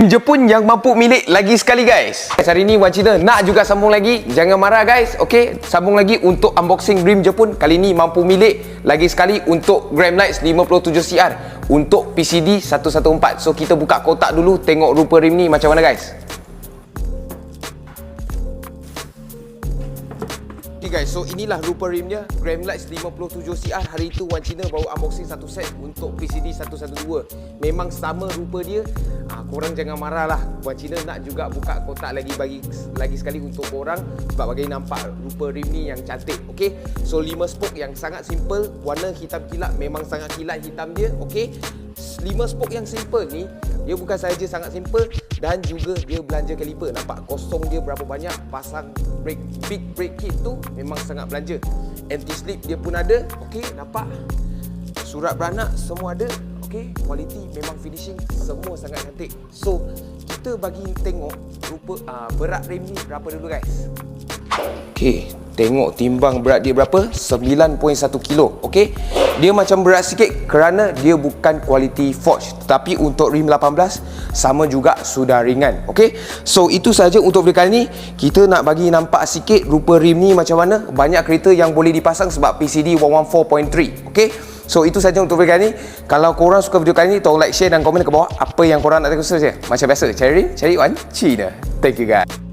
Jepun yang mampu milik lagi sekali guys. Hari ni Wan Cina nak juga sambung lagi. Jangan marah guys. Okey, sambung lagi untuk unboxing Dream Jepun. Kali ni mampu milik lagi sekali untuk Gremlites 57CR untuk PCD 114. So kita buka kotak dulu, tengok rupa rim ni macam mana guys. Okay guys, so inilah rupa rimnya Gremlites 57CR. Hari itu Wan Cina baru unboxing satu set untuk PCD 112. Memang sama rupa dia. Korang jangan marah lah, Wan Cina nak juga buka kotak lagi sekali untuk korang sebab bagi nampak rupa rim ni yang cantik. Okay, so 5 spoke yang sangat simple, warna hitam kilat, memang sangat kilat hitam dia. Okay, 5 spoke yang simple ni, dia bukan sahaja sangat simple dan juga dia belanja kaliper. Nampak kosong dia berapa banyak, pasang big brake kit tu memang sangat belanja. Anti slip dia pun ada. Okey, nampak surat beranak semua ada. Okey, kualiti memang finishing semua sangat cantik. So kita bagi tengok rupa berat rim ni berapa dulu guys. Okey, tengok timbang berat dia berapa? 9.1 kilo. Okey, dia macam berat sikit kerana dia bukan kualiti forge, tetapi untuk rim 18 sama juga sudah ringan. Okey, so itu saja untuk video kali ni. Kita nak bagi nampak sikit rupa rim ni macam mana. Banyak kereta yang boleh dipasang sebab PCD 114.3. Okey, so itu saja untuk video kali ni. Kalau korang suka video kali ni, tolong like, share dan komen ke bawah apa yang korang nak tengok seterusnya. Macam biasa, cari Wan Cina. Thank you guys.